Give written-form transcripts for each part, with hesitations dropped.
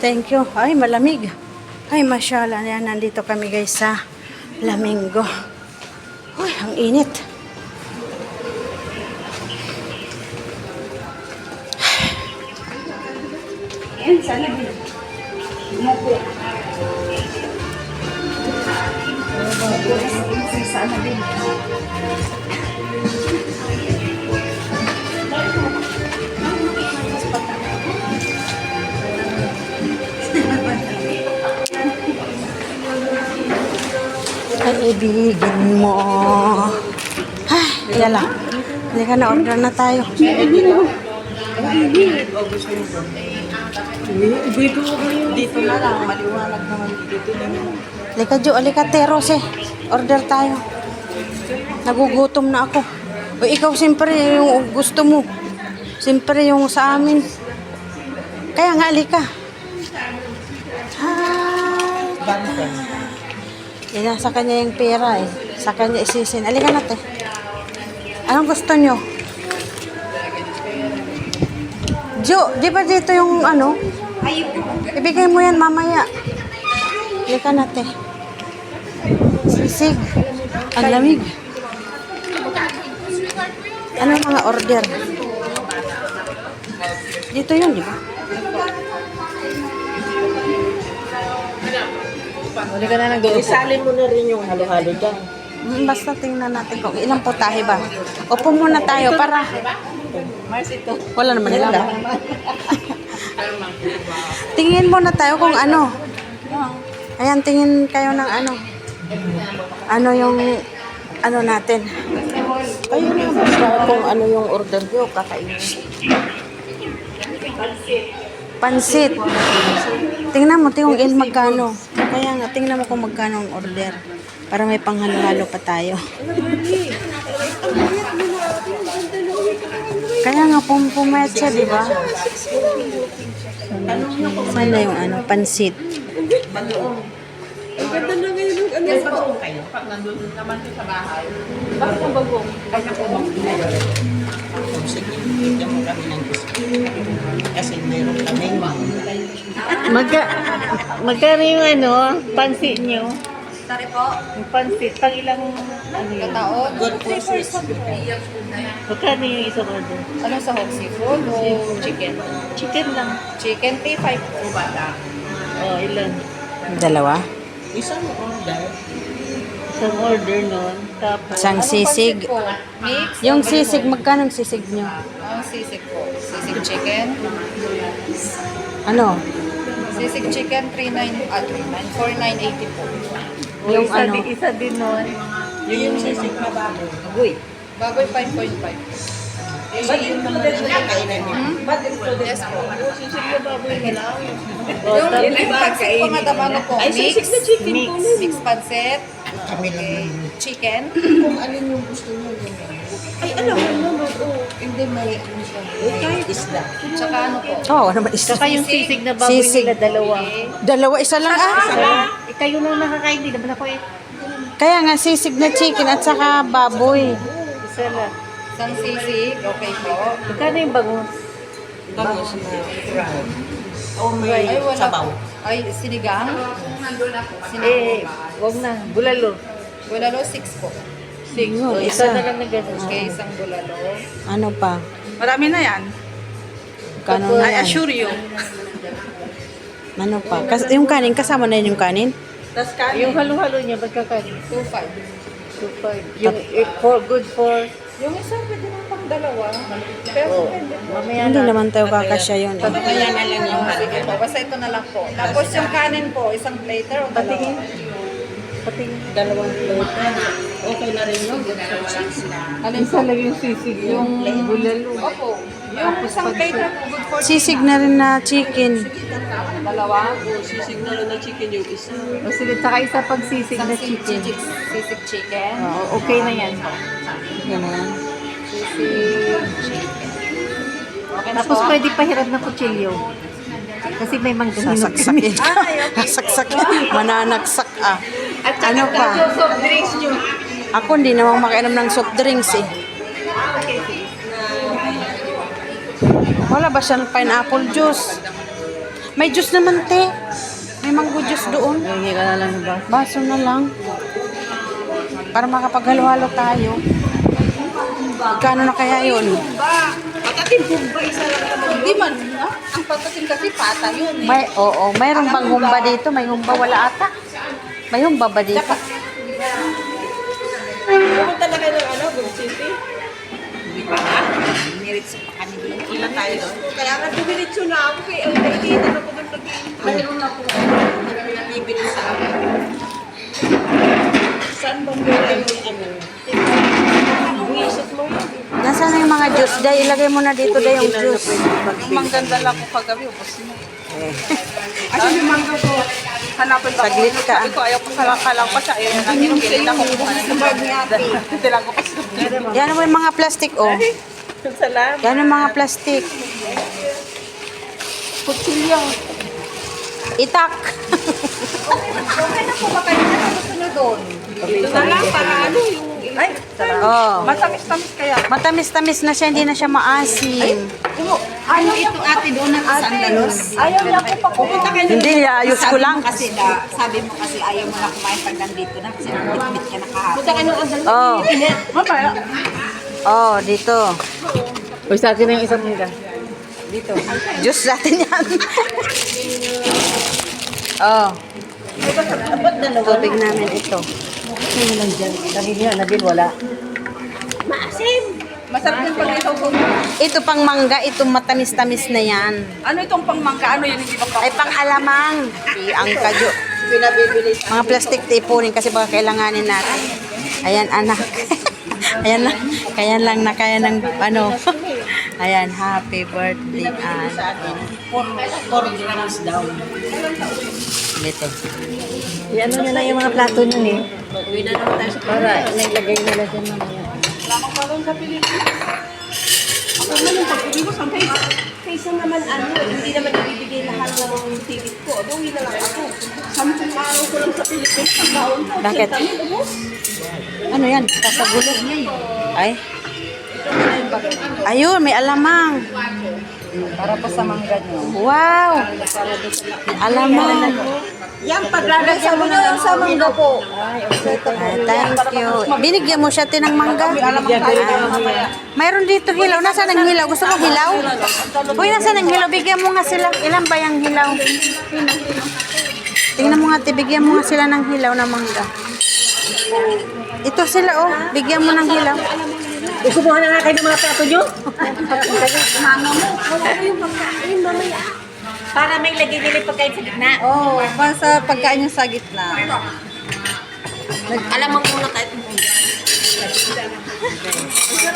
thank you. Ay, malamig. Ay, masyala. Yan, nandito kami guys sa Flamingo. Uy, ang init. Yan, sana din. Umupo. Sana din. Ay, ibigin mo. Ay, yala. Halika na, order na tayo. Dito na lang, maliwanag naman dito na. Halika, Jo, halika, Teros eh. Order tayo. Nagugutom na ako. O, ikaw siyempre yung gusto mo. Siyempre yung sa amin. Kaya nga, halika. Hi. Yan, sa kanya yung pera eh. Sa kanya isisin. Halika natin. Anong gusto nyo? Jo, di ba dito yung ano? Ibigay mo yan mamaya. Halika natin. Sisig. Ang lamig. Ano mga order? Dito yun, di ba? Wala ka na nag-upo. Isalin mo na rin yung halo-halo dyan. Basta tingnan natin kung ilang putahe ba. Upo muna tayo para... Wala naman nila. Tingin muna tayo kung ano. Ayan, tingin kayo ng ano. Ano yung... Ano natin. Kayo na basta kung ano yung order nyo, kakainin. Pansit. Tingnan mo, tingin magkano. Kaya nga, tingnan mo kung magkano ang order. Para may panghalo-halo pa tayo. Kaya nga, pumayat siya, di ba? Saan na yung ano, pansit? Ang ganda na ngayon yung ano. Bagong kayo? Pag nandun naman sa bahay. Bakit ang bagong? Kaya ko bang sige, bigyan mo kami ng gusto. Kasi meron kami Magkano yung ano, pansit nyo? Sorry po. Yung pansit, pang ilang ano yun? Kataon. good forces. Magkano yung isang order? Ano sa hog seafood o chicken? Chicken lang. Chicken, 3-5 po bata. Oh, ilan? Dalawa? Isang order. Isang order nun. Tapos, Isang sisig. Po? Mix? Yung sisig, magkano ang sisig nyo? Ang sisig po. Sisig chicken. Ano? Sisig chicken, 4,980 po. Yung isa, ano? isa din nun. Yung sisig na bago. Uy. Baboy, 5.5. Ba't included na kainan niya? Ba't included Yes na? po. Sisig na baboy na lang. Yung pansit po madam, ano po? Ay, Mix. sisig na chicken Mix. po nun. Mix pansit. Kami lang. Chicken. Kung alin yung gusto niyo. Ay, alam mo naman. Oh. Hindi may ano siya. Kahit isda. Tsaka ano po? Oo, naman isa. Saka yung sisig na baboy Sisig. nila, dalawa. Dalawa, isa lang ah. Isa lang. Kayo lang nakakain, di naman ako eh. Kaya nga, sisig na chicken at saka baboy. Isa lang. Isang sisig, okay po. Magkano yung bangus? Bangus na fried. O may Ay, wala sabaw. po. Ay, sinigang? Eh, wag na. Bulalo. Bulalo, 6 po. Yun, Isa na isa. lang na gano'n. Okay, isang bulalo. Ano pa? Marami na yan. Kano na I yan? assure you. Ano pa? Yung kanin, kasama na yun yung kanin? Tas kanin. Yung halo-halo niya, magkakanin. 2.5. 2.5. Yung good for... Yung isa, pwede na pang dalawa. Pero Oh, depende po. mamaya Hindi na. naman tayo kakasya yun. Eh. Kaya na lang yung Sige po, basta ito na lang po. Tapos yung kanin po, isang plater o dalawa? Patingin. Patingin. dalawang plate. Okay na rin yun. Good forces. Alin Isa lang yung sisig. Yung bulalo. Opo. Yung isang plater po, good for Sisig na rin na chicken. dalawa. Sisig na rin na chicken yung isa. O sige, tsaka isa pag sisig Isang na chicken. sisig chicken. Oo, okay na yan. Ganun. Sisig okay na Tapos po. pwede pahiram ng kutsilyo. Kasi may manggahinog Sasaksakin. Sasaksakin. Mananagsak ah. Ano pa? soft drinks nyo. Ako hindi naman makainom ng soft drinks eh. Wala ba siyang pineapple juice? May juice naman, te. May mango juice doon. Hindi ka na lang ba? Baso na lang. Para makapaghalo-halo tayo. Magkano na kaya yun? Patatim humba, isa lang naman yun. Di man, ang patatim kasi pata yun eh. May, oo. Mayroong bang humba dito? May humba wala ata. May humba ba dito? Pumunta na kayo ng Good City. Hindi pa nga. Niritso pa kami doon. Ilan tayo doon? Kaya nga dumiritso na ako kaya nakikita na ko doon nag-iintay. Mayroon na po. Bibili sa akin. Saan bang gula yung buwisit mo yun? Nasaan na yung mga juice? Day, ilagay mo na dito day yung juice. Ang mangganda lang ko kagabi, ubos mo. Ay, yung mangga ko. Hanapin ba Saglit ko? ka. Sabi ko, ayaw ko kalang pa siya. Ayaw na lang yung kilala ko kung ano. Bag ni ate. Tilang ko kasi. Yan mo yung mga plastic, oh. Salamat. Yan yung mga plastic. Kutsilyo. Itak. Okay na po ba kayo na gusto na doon? Ito na lang para ano yung... Ay, Oh. Matamis-tamis kaya. Matamis-tamis na siya, hindi na siya maasim. ano ito ate doon ng Sandalos? Ayaw niya ako pa Pupunta kayo Hindi, ayos ko lang. Sabi mo kasi ayaw mo na kumain pag nandito na kasi nabitbit ka na kahapon. Punta kayo ng Sandalos. Oh. Mamaya. Oh, dito. Uy, sa akin na yung isang mangga. Juice natin yan. Oh. Tubig namin ito. Sino lang dyan? Kanina, Nabil, wala. Masarap yung pag ito. Ito pang mangga, ito matamis-tamis na yan. Ano itong pangmangga? Ano yun? Hindi ba Ay, pang alamang. Ang kadyo. Pinabibili. Mga plastic tipunin kasi baka kailanganin natin. Ayan, anak. Ayan lang. Kaya lang na kaya ng ano. Ayan, happy birthday, Ann. 4 grams daw. Dito. Ano niya na yung mga plato niya eh. Uwi na naman tayo sa Para nailagay nila dyan mamaya. lamang pa lang sa Pilipinas? Ako naman yung pag-uwi ko sa Kaysa naman ano, hindi naman ibibigay lahat ng mga ticket ko. Uwi na lang ako. 10 araw ko lang sa Pilipinas. Ang baon ko. Bakit? Ano yan? Kasagulo. Ay. Ayun, may alamang. Para pa sa mangga niyo. Wow. Alamang. Yan, paglalagyan mo na lang sa mangga po. Ay, thank you. Binigyan mo siya ng mangga. Mayroon dito hilaw. Nasaan ang hilaw? Gusto mo hilaw? Uy, nasaan ang hilaw? Bigyan mo nga sila. Ilan ba yung hilaw? Tingnan mo nga, bigyan mo nga sila ng hilaw na mangga. Ito sila, oh. Bigyan mo ng hilaw. Kumuha na nga kayo ng mga plato niyo. Mama mo, wala ko yung pagkain mamaya. Para may lagay nila yung pagkain sa gitna. Oo, para sa pagkain yung sa gitna. Alam mo muna tayo kung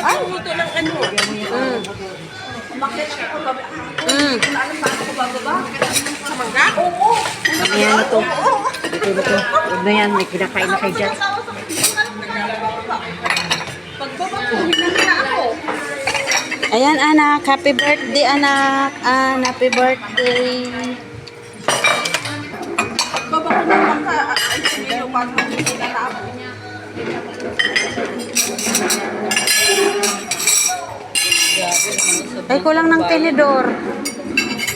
Ay, luto ng ano. Ayan ito. Ito. Huwag na yan, may kinakain na kayo dyan. Ayan, anak. Happy birthday, anak. Happy birthday. Baba ko naman ka. Ay, sinilo pa ako. Hindi na ako. Ay, kulang ng tinidor.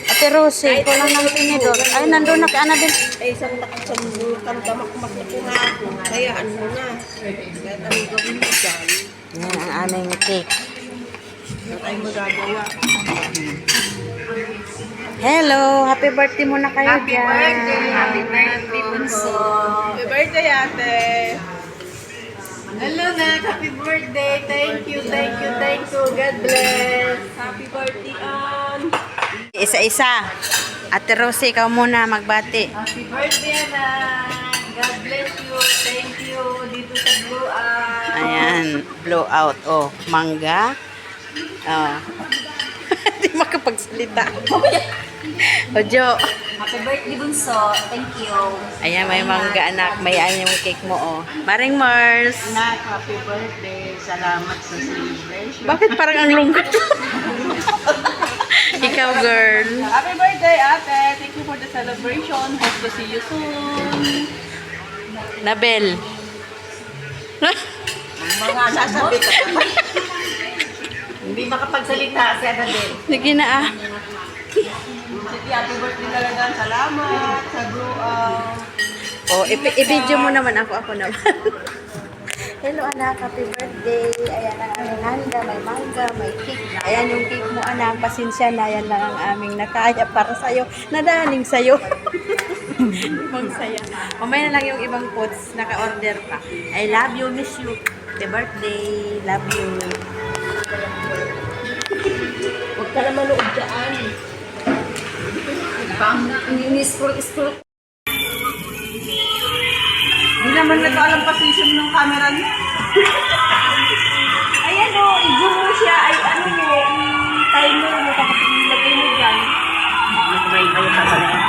Ate Rosie, kulang ng tinidor. Ay, nandun na kay Annabelle. Ay, isang takot-sambukan, damak-mak na po nga ako. Kaya ano na. Kahit ano gawin mo dyan. Yan ang aming cake. Wala tayong magagawa. Hello, happy birthday muna kayo dyan. Happy birthday, Bunso. Happy birthday, ate. Hello na, happy birthday. Thank you. God bless. Happy birthday, Ann. Isa-isa. Ate Rosie, ikaw muna magbati. Happy birthday, anak. God bless you. Thank you. Dito sa Blue Eye. Ayan, blowout. Oh, mangga. Oh. Hindi makapagsalita. O, Jo. Happy birthday, Bunso. Thank you. Ayan, may mangga, anak. May yung cake mo, oh. Maring Mars. Anak, happy birthday. Salamat sa celebration. Bakit parang ang lungkot? Ikaw, girl. Happy birthday, ate. Thank you for the celebration. Hope to see you soon. Nabel. Mga sasabi ka pa. Hindi makapagsalita si Annabelle. Sige na, ah. Sige, happy birthday talaga. Salamat sa glow up. Oh, i-video mo naman ako. Ako naman. Hello anak, happy birthday. Ayan ang aming handa, may mangga, may cake. Ayan yung cake mo anak, pasensya na. Yan lang ang aming nakaya para sa'yo. Nadaling sa'yo. Ibang saya. Mamaya na lang yung ibang pots, naka-order pa. I love you, miss you. Happy birthday, love you. Huwag ka na manood dyan. Ini-scroll. Hindi naman nag-alam position ng camera niya. Ayan o, i-zoom mo siya. Ay, ano mo, timer mo, kakapilagay mo dyan. May sa